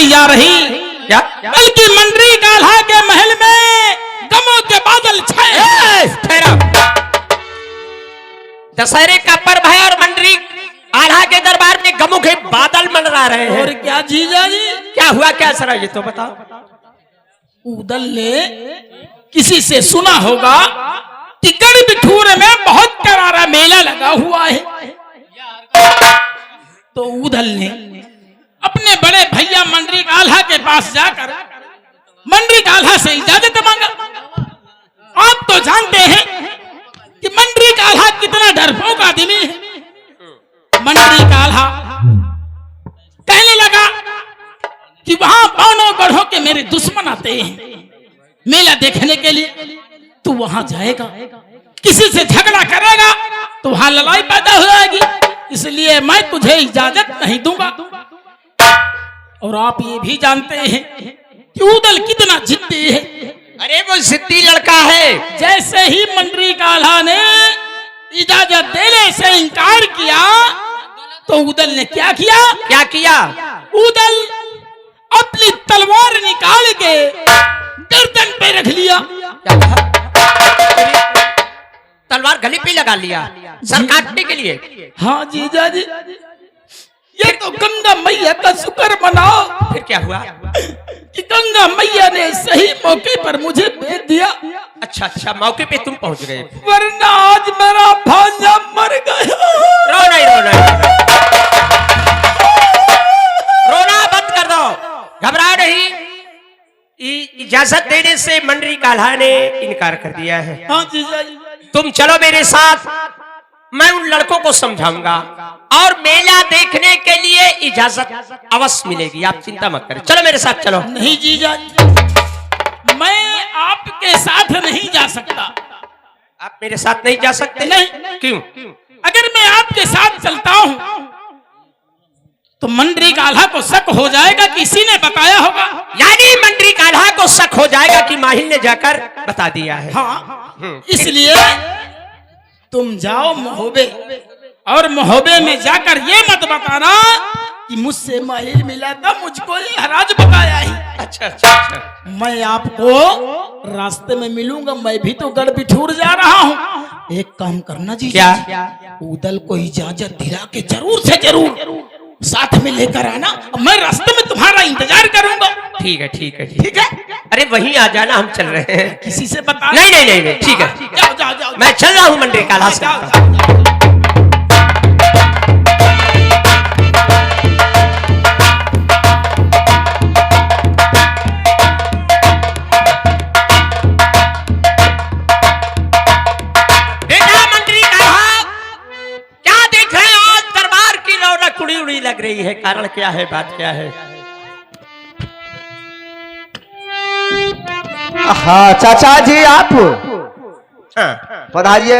नहीं जा रही, क्या? बल्कि मंडरी काल्हा के महल में गमों के बादल छाए। दशहरे का पर्व है और मंडरी काल्हा के दरबार में गमों के बादल मंडरा रहे हैं। और क्या जीजा जी, क्या हुआ क्या सरा, ये तो बताओ। उदल ने किसी से सुना होगा कि गढ़बिठूर में बहुत करारा मेला लगा हुआ है, तो उदल ने अपने बड़े भैया मंडरी काल्हा के पास जाकर मंडरी काल्हा से इजाजत मांगा। आप तो जानते हैं कि मंडरी काल्हा कितना डरपोक आदमी है। मंडरी काल्हा कहने लगा कि वहां बानों गढ़ों के मेरे दुश्मन आते हैं मेला देखने के लिए, तू वहां जाएगा, किसी से झगड़ा करेगा तो वहां लड़ाई पैदा हो जाएगी, इसलिए मैं तुझे इजाजत नहीं दूंगा। और आप ये भी जानते हैं कि उदल कितना जिद्दी है। अरे वो जिद्दी लड़का है। जैसे ही मंडरी काल्हा ने इजाजत देने से इनकार किया तो उदल ने क्या किया? क्या किया? उदल अपनी तलवार निकाल के गर्दन पे रख लिया। क्या कहा? तलवार गले पे लगा लिया सर काटने के लिए। हाँ जीजा जी, ये तो गंगा मैया का शुक्र मनाओ। फिर क्या हुआ? कि गंगा मैया ने सही मौके पर मुझे भेज दिया। अच्छा अच्छा, मौके पे तुम पहुंच गए, वरना आज मेरा भांजा मर गया। रो नहीं रो नहीं, रोना बंद कर दो, घबराओ नहीं। इजाजत देने से मंडरी काल्हा ने इनकार कर दिया है। हाँ जीजा जी, तुम चलो मेरे साथ, मैं उन लड़कों को समझाऊंगा और मेला देखने के लिए इजाजत अवश्य मिलेगी, आप चिंता मत करें। चलो मेरे साथ चलो। नहीं जीजा जी, मैं आपके साथ नहीं जा सकता। आप मेरे साथ नहीं जा सकते? नहीं। क्यों? अगर मैं आपके साथ चलता हूँ तो मंडरी काल्हा को शक हो जाएगा कि किसी ने बताया होगा। यानी मंडरी काल्हा को शक हो जाएगा कि माहिल ने जाकर बता दिया है। हाँ, इसलिए तुम जाओ महोबे, और महोबे में जाकर ये मत बताना कि मुझसे माहिल मिला था, मुझको ये हराज बताया ही। अच्छा अच्छा अच्छा, मैं आपको रास्ते में मिलूंगा, मैं भी तो गढ़बिठूर जा रहा हूँ। एक काम करना जी, क्या? उदल को इजाजत दिला के जरूर से जरूर साथ में लेकर आना, मैं रास्ते में तुम्हारा इंतजार करूंगा। ठीक है ठीक है ठीक है। अरे वहीं आ जाना, हम चल रहे हैं। किसी से बता नहीं नहीं नहीं नहीं, ठीक है। जाओ जाओ जाओ, मैं चल रहा हूँ मंडरी काल्हा से। उड़ी लग रही है, कारण क्या है, बात क्या है? हाँ चाचा जी, आप हाँ। पधारिए,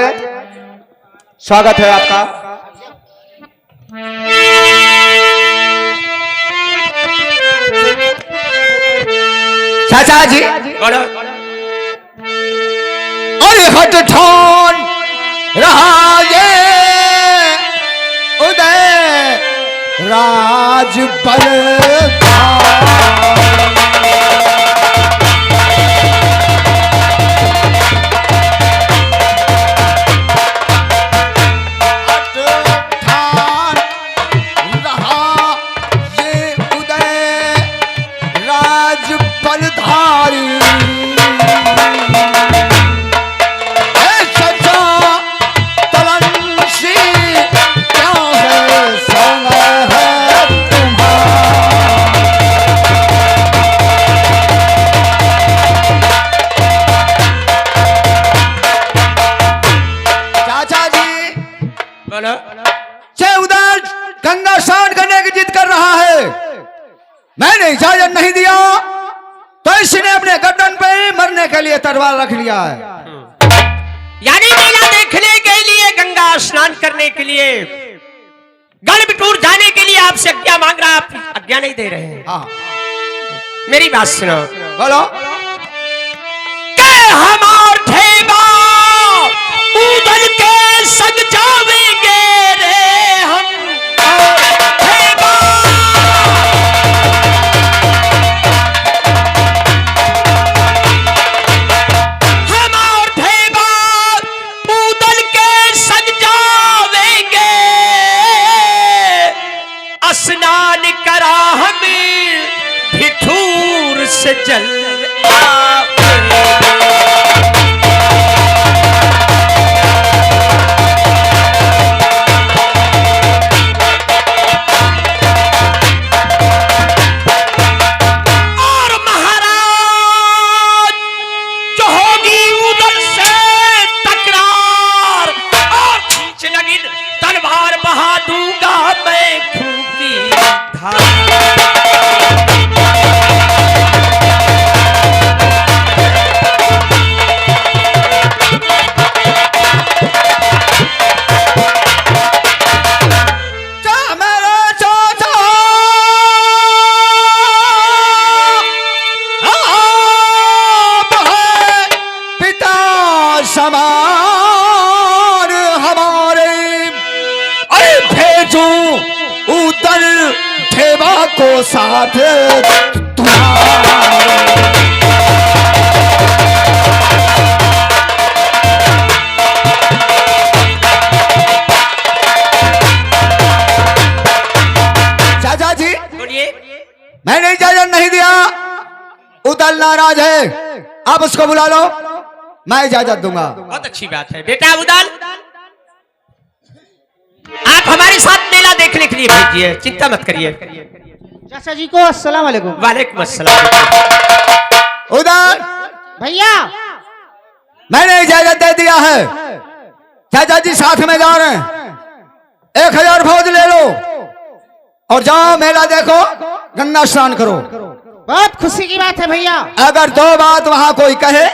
स्वागत है आपका। चाचा जी, अरे हट ठान रहा ये उदय राज बल गंगा स्नान करने की जिद कर रहा है। मैंने इजाजत नहीं दिया तो इसने अपने गर्दन पे मरने के लिए तलवार रख लिया है। यानी मेला देखने के लिए, गंगा स्नान करने के लिए, गढ़बिठूर जाने के लिए आपसे आज्ञा मांग रहा, आप आज्ञा नहीं दे रहे हैं। हाँ, मेरी बात सुनो। बोलो। हमार ठेबा उदल के संग जावेंगे रे हम, ठेबा से जल आओ। समान हमारे अरे भेजो उतर ठेवा को साथ तुम्हारे। चाचा जी बोलिए। मैंने इजाजत नहीं दिया, उदल नाराज है, आप उसको बुला लो, मैं इजाजत दूंगा। बहुत अच्छी बात है बेटा उदल, आप हमारे साथ मेला देखने के लिए भेजिए, चिंता मत करिए। चाचा जी को अस्सलाम वालेकुम। वालेकुम अस्सलाम। उदल भैया मैंने इजाजत दे दिया है, चाचा जी साथ में जा रहे हैं, 1000 फौज ले लो और जाओ मेला देखो, गंगा स्नान करो। बहुत खुशी की बात है भैया। अगर 2 बात वहां कोई कहे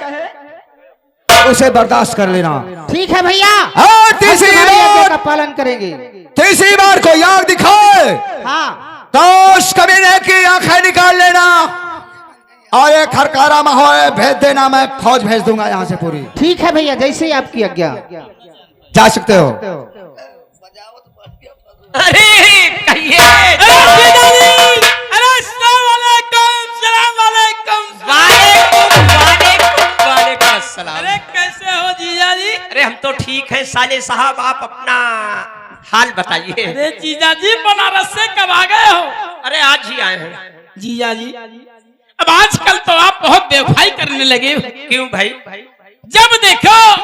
उसे बर्दाश्त कर लेना। ठीक है भैया। हाँ, तीसरी तुम्हारी आज्ञा का बार पालन करेंगे। तीसरी बार कोई आग दिखाए हाँ तो उस कमीने की आंखें निकाल लेना और एक हरकारा माहौल भेज देना, मैं फौज भेज दूंगा यहाँ से पूरी। ठीक है भैया, जैसे ही आपकी आज्ञा। जा सकते हो। अरे कहिए। अरे अस्सलाम वालेकुम, सलाम वालेकुम। वालेकुम अस्सलाम। अरे कैसे हो जीजा जी? अरे हम तो ठीक हैं साले साहब, आप अपना हाल बताइए। अरे जीजा जी बनारस से कब आ गए हो? अरे आज ही आए हैं। जीजा जी अब आजकल तो आप बहुत बेवफाई करने लगे हो। क्यों भाई? जब देखो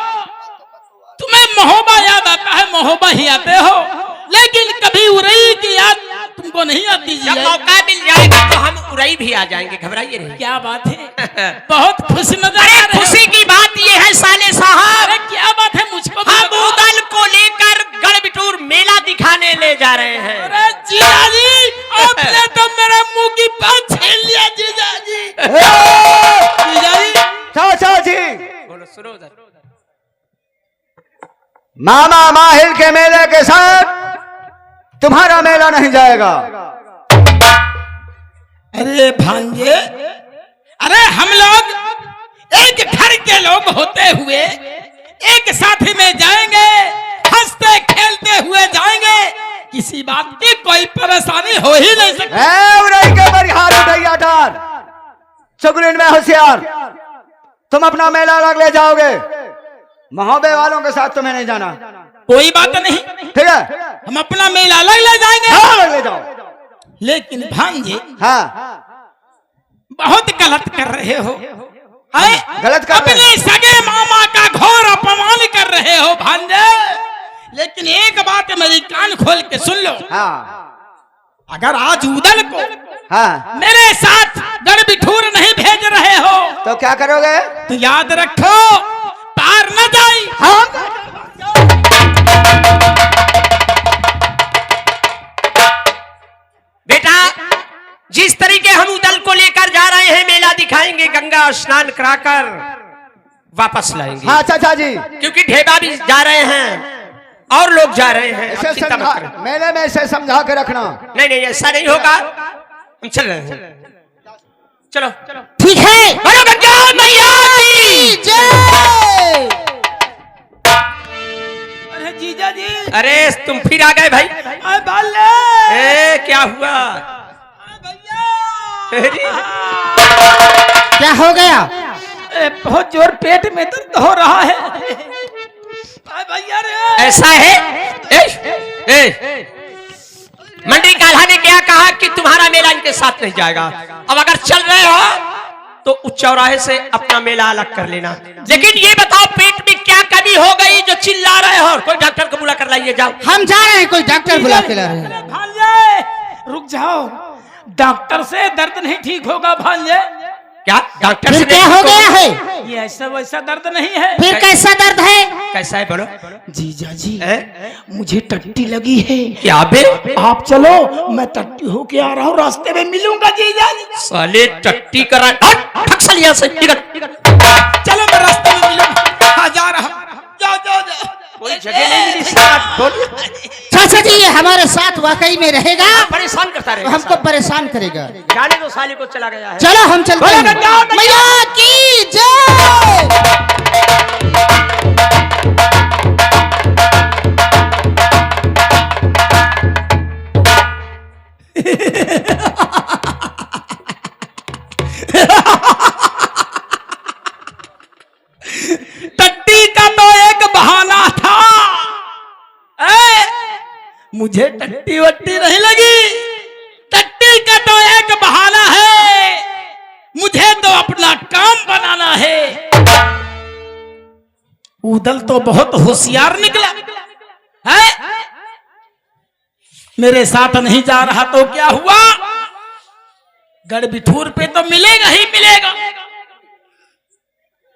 तुम्हें महोबा याद आता है, महोबा ही आते हो, लेकिन कभी उरई की याद तुमको नहीं आती। जब जीजा मौका मिल जाएगा तो हम उरई भी आ जाएंगे, घबराइए नहीं। क्या बात है, बहुत खुश नजर आ अरे रहे हो। खुशी की बात ये है साले साहब, अरे क्या बात है, मुझको भी हम बताओ। उदल को लेकर गढ़बिटूर मेला दिखाने ले जा रहे हैं। अरे जीजा जी आपने तो मेरे मुंह की बात छीन लिया जीजा जी। जीजा जी चाचा जी बोलो, सुनो उधर। मामा माहिल के मेले के साथ तुम्हारा मेला नहीं जाएगा। अरे भांजे, अरे हम लोग एक घर के लोग होते हुए एक साथ में जाएंगे, हंसते खेलते हुए जाएंगे, किसी बात की कोई परेशानी हो ही नहीं सकती। उड़ाई के बरिहार उठैया डार चुगलिन में होशियार, तुम अपना मेला अलग ले जाओगे, महोबे वालों के साथ तुम्हें नहीं जाना। कोई बात नहीं, ठीक है, हम अपना मेला अलग ले जाएंगे। हाँ, अलग ले जाओ। लेकिन भांजे हाँ बहुत गलत कर रहे हो। गलत कर रहे अपने सगे मामा का घोर अपमान कर रहे हो भांजे। लेकिन एक बात मेरी कान खोल के सुन लो, हाँ अगर आज उदल को हाँ मेरे साथ गढ़बिठूर नहीं भेज रहे हो तो क्या करोगे? तो याद रखो पार न जाए। हाँ बेटा जिस तरीके हम उदल को लेकर जा रहे हैं मेला दिखाएंगे, गंगा स्नान कराकर वापस लाएंगे। हाँ चाचा जी, क्योंकि ढेबा भी जा रहे हैं और लोग जा रहे हैं, इसे आप चिंता मत करें। मेले में इसे समझा के रखना। नहीं नहीं ऐसा नहीं होगा, हम चल रहे हैं। चलो ठीक है। बोलो गंगा मैया की जय। अरे जीजा जी, अरे तुम फिर आ गए भाई। अरे बाले, ए क्या हुआ? भैया क्या हो गया? अरे बहुत जोर पेट में दर्द हो रहा है। अरे भैया रे, ऐसा है? ए, मंडी काल्हा ने क्या कहा कि तुम्हारा मेला इनके साथ नहीं जाएगा। अब अगर चल रहे हो तो उस चौराहे से अपना मेला अलग कर लेना। लेकिन ये बताओ पेट में क्या कमी हो गई जो चिल्ला रहे हो? कोई डॉक्टर को बुला कर लाइए, जाओ। हम जा रहे हैं, कोई डॉक्टर बुला के ला रहे हैं। अरे भांजे रुक जाओ, डॉक्टर से दर्द नहीं ठीक होगा भांजे। क्या डॉक्टर फिर से क्या हो गया है? ये ऐसा वैसा दर्द नहीं है। फिर कैसा दर्द है? कैसा है बोलो? जीजा जी हैं? मुझे टट्टी लगी है। क्या बे? आप चलो, मैं टट्टी होके आ रहा हूँ, रास्ते में मिलूंगा जीजा जी। साले टट्टी करा यहाँ से निकल। चलो मैं रास्ते में मिलूंगा। हाँ जा रहा हूँ, जाओ जाओ जाओ। कोई जगह नहीं मिली साथ, बोल। चाचा जी ये हमारे साथ वाकई में रहेगा, परेशान करता रहेगा, हमको परेशान करेगा। जाने दो, साले को चला गया है। चलो हम चलते हैं। मैया की जय। टट्टी का तो एक बहाना था, मुझे टट्टी वट्टी नहीं लगी। टट्टी का तो एक बहाना है, मुझे तो अपना काम बनाना है। उदल तो बहुत होशियार निकला है, मेरे साथ नहीं जा रहा तो क्या हुआ, गढ़बिठूर पे तो मिलेगा ही मिलेगा।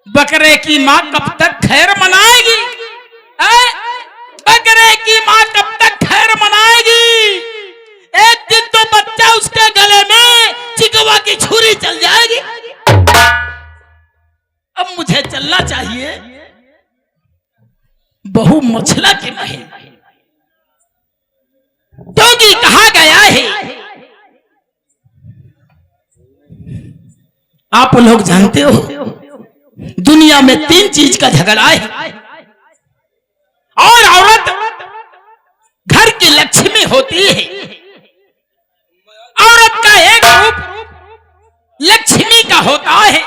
बकरे की माँ कब तक खैर मनाएगी? बकरे की माँ कब तक खैर मनाएगी? एक दिन तो बच्चा उसके गले में चिकवा की छुरी चल जाएगी। अब मुझे चलना चाहिए बहु मछला के महल, क्योंकि कहा गया है, आप लोग जानते हो दुनिया में 3 चीज का झगड़ा है, और औरत घर की लक्ष्मी होती है। औरत का एक रूप लक्ष्मी का होता है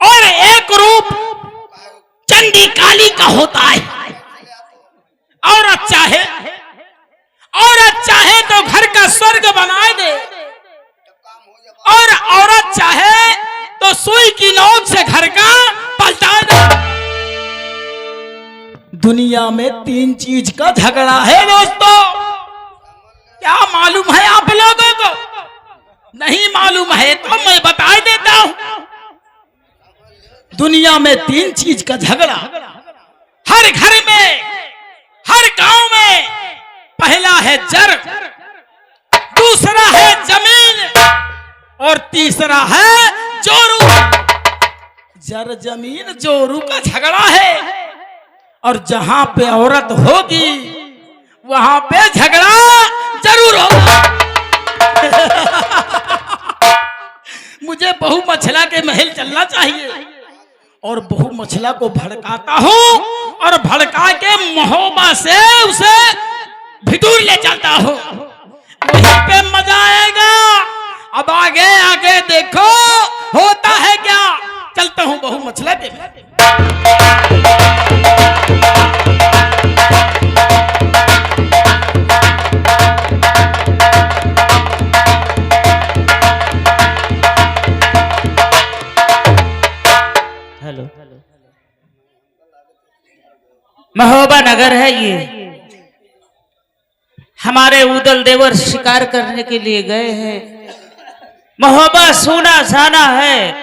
और एक रूप चंडी काली का होता है। औरत चाहे तो घर का स्वर्ग बनाए दे, और औरत चाहे तो सुई की नोक से घर का पलटा दे। दुनिया में 3 चीज का झगड़ा है दोस्तों। क्या मालूम है आप लोगों को? नहीं मालूम है तो मैं बता देता हूं। दुनिया में 3 चीज का झगड़ा हर घर में, हर गांव में। पहला है जर, दूसरा है जमीन, और तीसरा है जोरू। जर जमीन जोरू का झगड़ा है, और जहां पे औरत होगी वहां पे झगड़ा जरूर होगा। मुझे बहु मछला के महल चलना चाहिए, और बहु मछला को भड़काता हूं, और भड़का के महोबा से उसे भिटूर ले चलता हूं। वहीं पे मजा आएगा। अब आगे आगे देखो होता है क्या। चलता हूं बहु मछला के महल। हेलो, महोबा नगर है ये। हमारे उदल देवर शिकार करने के लिए गए हैं। महोबा सोना साना है,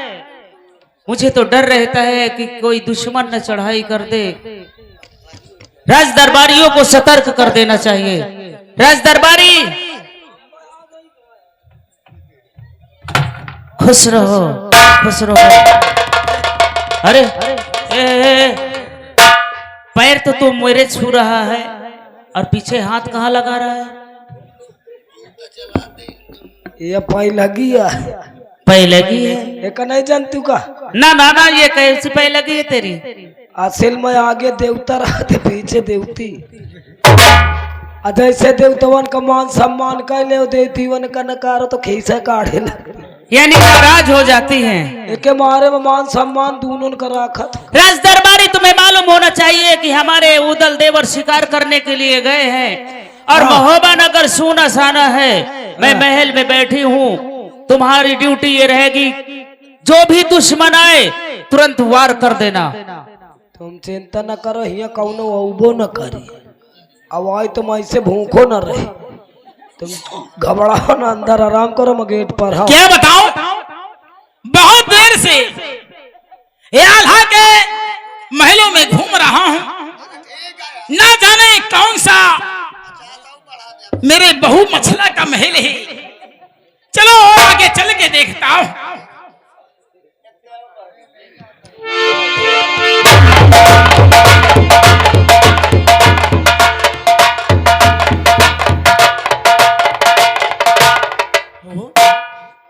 मुझे तो डर रहता है कि कोई दुश्मन न चढ़ाई कर दे। राज दरबारियों को सतर्क कर देना चाहिए। राज दरबारी खुश रहो, खुश रहो। अरे पैर तो तू मेरे छू रहा है और पीछे हाथ कहाँ लगा रहा है? ये पाई लगी है, पै लगी है? एक नहीं जानती का। ना ना ना, ये कैसी पै लगी है तेरी? असल में आगे देवता रहते, पीछे देवती। जैसे देवतवन का मान सम्मान कर ले, देवतीवन का नकार तो खीसे काढ़े लगती, यानी नाराज हो जाती हैं। एक मारे में मान सम्मान दोनों का राखत। राज दरबारी तुम्हें मालूम होना चाहिए कि हमारे उदल देवर शिकार करने के लिए गए हैं, और महोबा नगर सोना साना है। मैं महल में बैठी हूँ, तुम्हारी ड्यूटी ये रहेगी जो भी दुश्मन आए तुरंत वार कर देना। तुम चिंता न करो, हिया कौनो अबो न करी। अब आई तुम ऐसे भूखो न रहे, तुम घबराओ न, अंदर आराम करो, मैं गेट पर हाँ। क्या बताऊं, बहुत देर से ये आल्हा के महलों में घूम रहा हूं, ना जाने कौन सा मेरे बहु मछला का महल है। चलो और आगे चल के देखता हूं।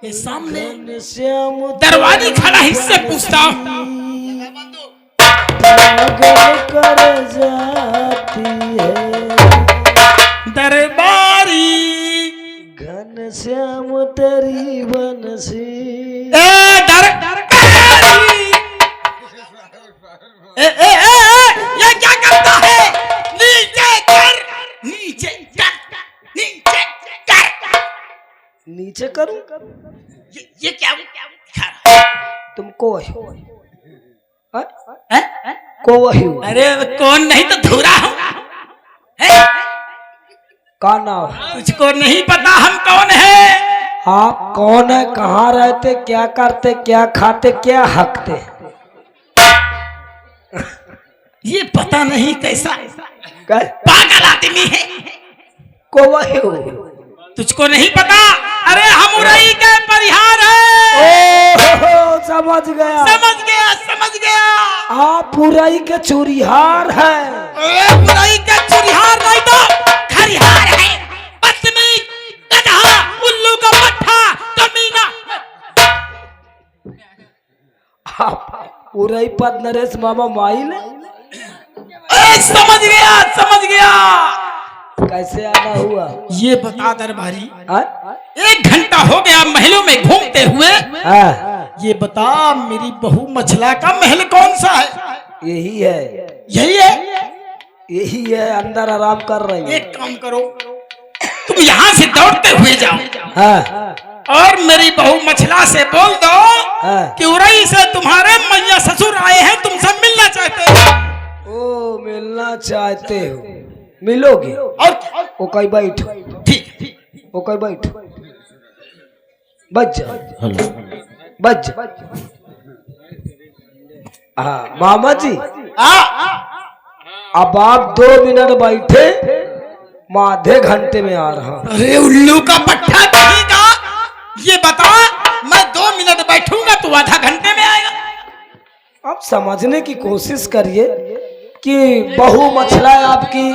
ये सामने दरवाजे खड़ा हिस्से पूछता हूं। कर जाती है दरबारी घन श्याम तेरी बंसी। ये क्या करता है? नीचे कर, नीचे कर, नीचे कर। नीचे करूं? ये क्या दिखा रहा है? तुमको को वही अरे कौन नहीं तो धुरा हूं। का नाम? तुझको नहीं पता हम कौन है? आप कौन है, कहाँ रहते, क्या करते, क्या खाते, क्या हकते? ये पता नहीं कैसा कह पागल आदमी है। को वही तुझको नहीं पता? अरे हम उरई के परिहार है। समझ गया, समझ गया, समझ गया। आप पुराई के चूरिहार है। उरई के चूरिहार नहीं तो खरिहार है। बदतमीज, गधा, उल्लू का पट्टा, कमीना। आप पुराई पद नरेश मामा माइल। समझ गया, समझ गया। कैसे आना हुआ ये बता दरबारी, आ? 1 घंटा हो गया महलों में घूमते हुए। हाँ, ये बता मेरी बहू मछला का महल कौन सा है? यही है, यही है। यही है, अंदर आराम कर रही है। एक काम करो, तुम यहाँ से दौड़ते हुए जाओ हाँ, और मेरी बहू मछला से बोल दो हाँ। कि उरई से तुम्हारे मैया ससुर आए हैं, तुमसे मिलना चाहते हैं। ओ मिलना चाहते हो, मिलोगे। और ओ कहीं बैठ, ठीक, ओ कहीं बैठ, बच जा, बच जा। हाँ मामा जी, अब आप 2 मिनट बैठे, मैं आधे घंटे में आ रहा हूँ। अरे उल्लू का पट्टा कहीं का, ये बता मैं 2 मिनट बैठूंगा तो आधा घंटे में आएगा। आप समझने की कोशिश करिए कि बहू मछला आपकी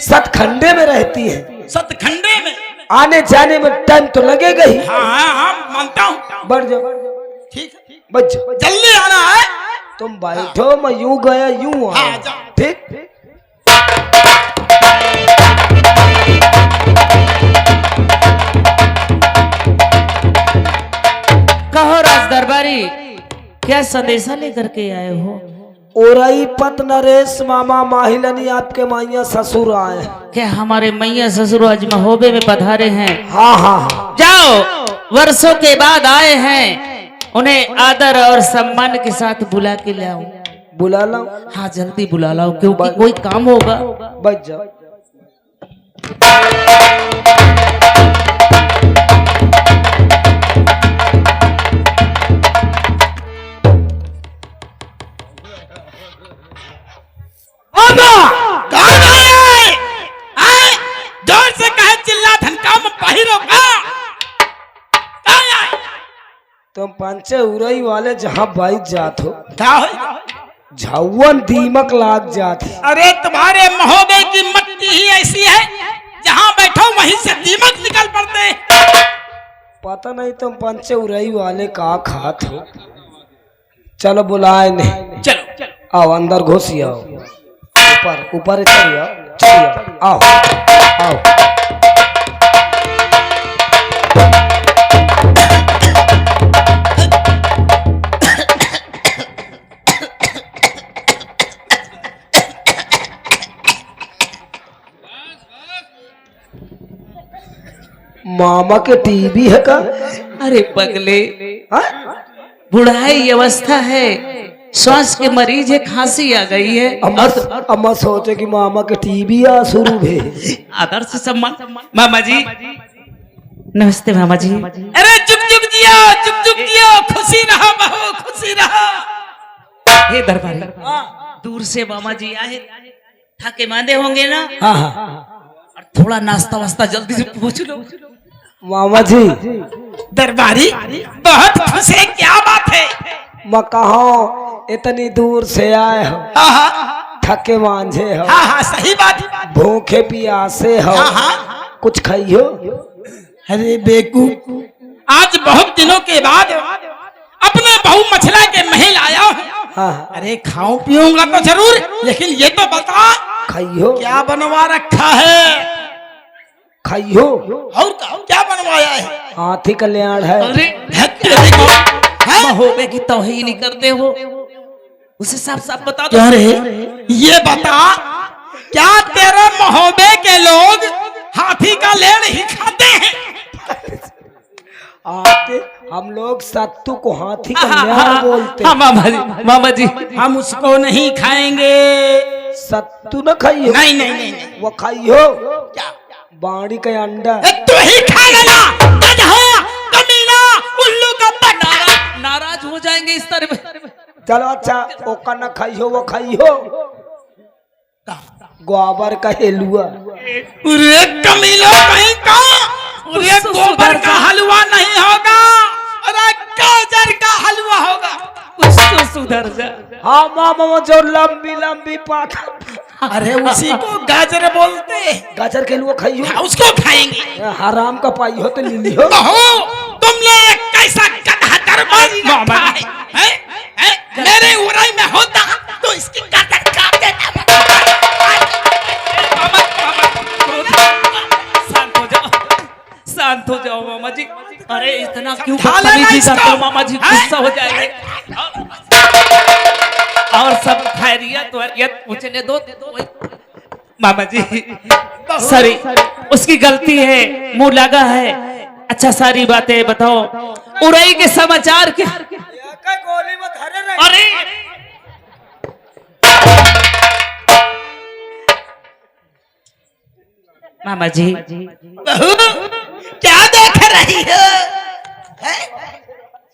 सतखंडे में रहती है, सतखंडे में आने जाने में टाइम तो लगेगा ही। हाँ हाँ हाँ मानता हूँ। बढ़ जाओ, ठीक है, बच जाओ, जल्दी आना है। तुम बैठो, मैं यूं गया यूं आया। हाँ, जाओ। ठीक। कहो राज दरबारी, क्या संदेशा लेकर के आए हो? ओरई पत नरेश मामा माहिलनी आपके मैया ससुर आए। क्या हमारे मैया ससुर आज महोबे में पधारे हैं? हाँ हाँ हाँ, जाओ, वर्षों के बाद आए हैं, उन्हें आदर और सम्मान के साथ बुला के ले आओ। बुला लो, हाँ जल्दी बुला लाओ, क्योंकि कोई काम होगा। बच जाओ। जोर से कहे, चिल्ला धनका में बाहर होगा। तुम पंचे उरई वाले जहाँ बाइक जात हो, क्या हो? झावन दीमक लाग जात है। अरे तुम्हारे महोबे की मट्टी ही ऐसी है, जहाँ बैठो वहीं से दीमक निकल पड़ते हैं। पता नहीं तुम पंचे उरई वाले का खात हो। चलो बुलाए नहीं, चलो आओ अंदर घुसी आओ, ऊपर ऊपर चलिए, आओ आओ। मामा के टीवी है का? अरे पगले, हाँ? बुढ़ाई अवस्था है, श्वास के मरीज है, खांसी आ गई है। अम्मा सोचे कि मामा के टीवी आ शुरू है। आदर से सम्मान। मामा जी नमस्ते। मामा जी अरे चुप चुप जियो, चुप चुप जियो, खुशी रहो बहू, खुशी रहो। हे दरबारी, दूर से मामा जी आए, थके मांदे होंगे ना। हाँ हाँ और थोड़ा नाश्ता वास्ता जल्दी से पूछ लो। मामा जी दरबारी बहुत खुश है, क्या बात है? मैं कहा इतनी दूर से आए हो, हाँ हाँ थके मांझे हो, हाँ हाँ सही बात है। भूखे प्यासे हो, हाँ हाँ। कुछ खाइयो। अरे बेकूफ, आज बहुत दिनों के बाद अपने बहू मछला के महल आया हूँ। हाँ अरे खाऊं पीऊंगा तो जरूर, लेकिन ये तो बता खाइयो, क्या बनवा रखा है? खाइयो। और क्या बनवाया है? हाथी कल्याण है। अरे तेरे को हैं? महोबे की तौहीन नहीं करते हो, उसे साफ साफ बता दो। अरे ये बता, क्या तेरे महोबे के लोग हाथी का लेड़ ही खाते हैं? आते हम लोग सत्तू को हाथी कल्याण बोलते। हाँ मामा जी हम उसको नहीं खाएंगे। सत्तू न खाइयो। नहीं नहीं नहीं, नहीं। वो खाइयो क्या? बाड़ी का अंडा। तू ही खा लेना, गधा, कमीना, उल्लू का पट्टा। नाराज हो जाएंगे इस तरह। चलो अच्छा, ओका न खाइयो, वो खाइयो ग्वाबर का हेलुआ। अरे कमीना कहीं का, अरे गोबर का हलवा नहीं होगा, अरे गाजर का हलवा होगा। कुछ तो सुधर जा। हाँ मामा, जो लंबी लंबी पाखा। अरे उसी को गाजर बोलते हैं। गाजर के हलवा खाइयो। हाँ, उसको खाएंगे। हराम का पाई हो तो ले लियो। बहू, तुमने एक कैसा गधा दरबारी रखा है? हैं? हैं? मेरे उराई में होता तो इसकी गर्दन काट देता। शांत हो जाओ मामा जी। अरे इतना क्यों समझा लेना बदतमीजी इसको। करते हो मामा जी, गुस्सा हो जाएंगे। और सब खैरियत वैरियत पूछने दो। मामा जी सॉरी, उसकी गलती है, मुंह लगा है। अच्छा सारी बातें बताओ, उड़ई के समाचार क्या? अरे मामा जी बहू, क्या देख रही हो?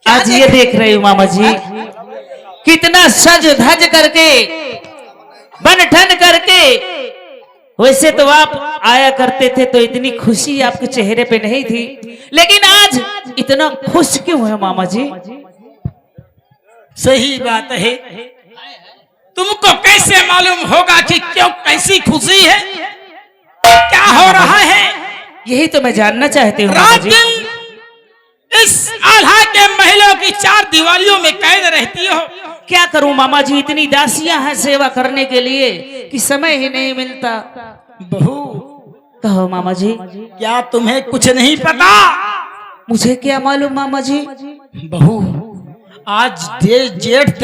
आज ये देख रही हूँ मामा जी, कितना सज धज करके, बन ठन करके। वैसे तो आप आया करते थे तो इतनी खुशी आपके चेहरे पे नहीं थी, लेकिन आज इतना खुश क्यों है मामा जी? सही बात है। तुमको कैसे मालूम होगा कि क्यों, कैसी खुशी है, क्या हो रहा है? यही तो मैं जानना चाहती हूँ मामा रात जी। दिन इस आल्हा के महलों की चार दीवारियों में कैद रहती हो। क्या करूं मामा जी, इतनी दासियां हैं सेवा करने के लिए कि समय ही नहीं मिलता। बहू, कहो मामा जी। क्या तुम्हें कुछ नहीं पता? मुझे क्या मालूम मामा जी? बहू, आज जेठ